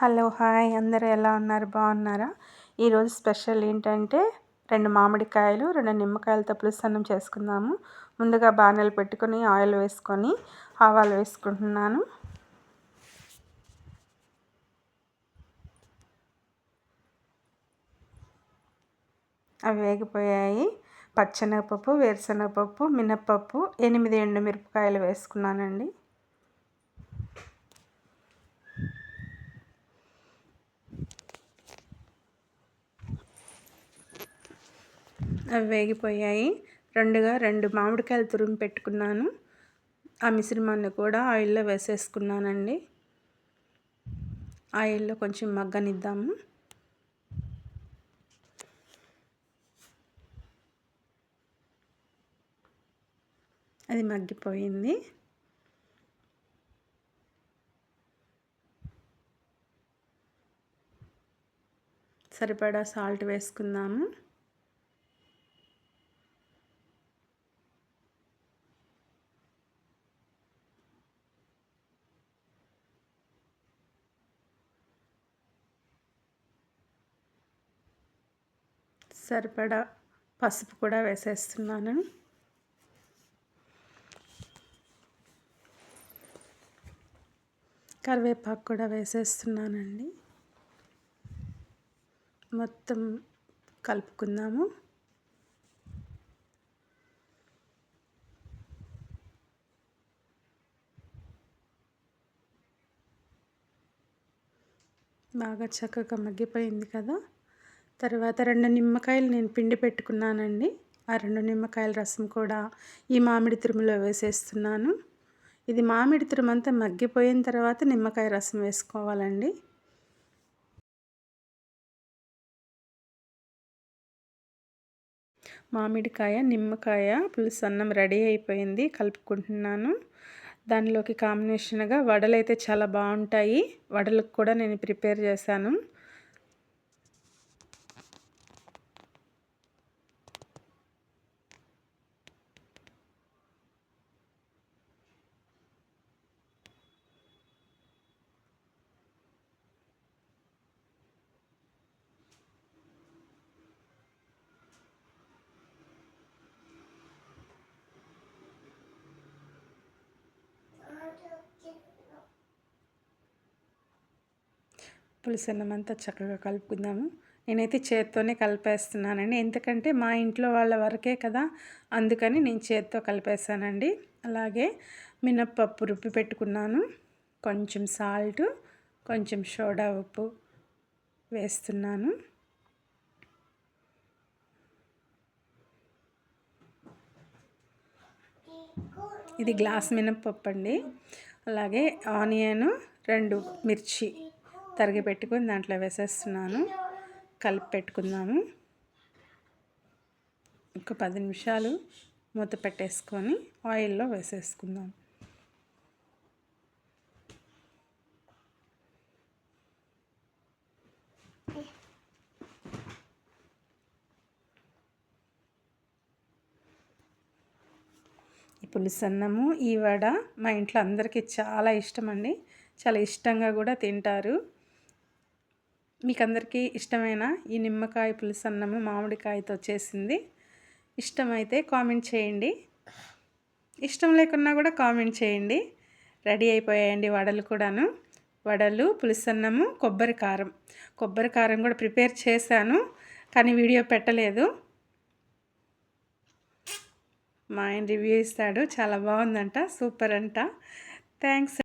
Hello hi అందరూ ఎలా ఉన్నారు బాగున్నారా? ఈరోజు స్పెషల్ ఏంటంటే 2 మామిడికాయలు 2 నిమ్మకాయలతో పులుసన్నం చేసుకుందాము. ముందుగా బాణలు పెట్టుకొని ఆయిల్ వేసుకొని ఆవాలు వేసుకుంటున్నాను. అవి వేగిపోయాయి. పచ్చెనగపప్పు, వేరుశనగపప్పు, మినప్పప్పు, 8 ఎండుమిరపకాయలు వేసుకున్నానండి. అవి వేగిపోయాయి. 2 మామిడికాయలు తురిమి పెట్టుకున్నాను. ఆ మిశ్రమాన్ని కూడా ఆయిల్లో వేసేసుకున్నానండి. ఆయిల్లో కొంచెం మగ్గనిద్దాము. అది మగ్గిపోయింది. సరిపడా సాల్ట్ వేసుకుందాము. సరిపడా పసుపు కూడా వేసేస్తున్నాను. కరివేపాకు కూడా వేసేస్తున్నానండి. మొత్తం కలుపుకుందాము. బాగా చక్కగా మగ్గిపోయింది కదా. తర్వాత 2 నిమ్మకాయలు నేను పిండి పెట్టుకున్నానండి. ఆ 2 నిమ్మకాయల రసం కూడా ఈ మామిడి తురుములో వేసేస్తున్నాను. ఇది మామిడి తురుమంతా మగ్గిపోయిన తర్వాత నిమ్మకాయ రసం వేసుకోవాలండి. మామిడికాయ నిమ్మకాయ పులుసు అన్నం రెడీ అయిపోయింది. కలుపుకుంటున్నాను. దానిలోకి కాంబినేషన్గా వడలు అయితే చాలా బాగుంటాయి. వడలకు కూడా నేను ప్రిపేర్ చేశాను. పులుసన్నం అంతా చక్కగా కలుపుకుందాము. నేనైతే చేత్తోనే కలిపేస్తున్నానండి. ఎందుకంటే మా ఇంట్లో వాళ్ళ వరకే కదా, అందుకని నేను చేత్తో కలిపేసానండి. అలాగే మినప్పప్పు రుబ్బి పెట్టుకున్నాను. కొంచెం సాల్ట్, కొంచెం సోడా ఉప్పు వేస్తున్నాను. ఇది గ్లాస్ మినప్పప్పు అండి. అలాగే ఆనియన్, 2 మిర్చి తరిగి పెట్టుకొని దాంట్లో వేసేస్తున్నాను. కలిపి పెట్టుకుందాము. ఒక 10 నిమిషాలు మూత పెట్టేసుకొని ఆయిల్లో వేసేసుకుందాం. ఈ పులుసన్నము, ఈ వడ మా ఇంట్లో అందరికీ చాలా ఇష్టం అండి. చాలా ఇష్టంగా కూడా తింటారు. మీకు అందరికీ ఇష్టమైన ఈ నిమ్మకాయ పులుసన్నము మామిడికాయతో చేసింది ఇష్టమైతే కామెంట్ చేయండి. ఇష్టం లేకున్నా కూడా కామెంట్ చేయండి. రెడీ అయిపోయాయండి వడలు కూడాను. వడలు, పులుసన్నము, కొబ్బరి కారం కూడా ప్రిపేర్ చేశాను, కానీ వీడియో పెట్టలేదు. మా ఆయన రివ్యూ ఇస్తాడు, చాలా బాగుందంట, సూపర్ అంట. థ్యాంక్స్.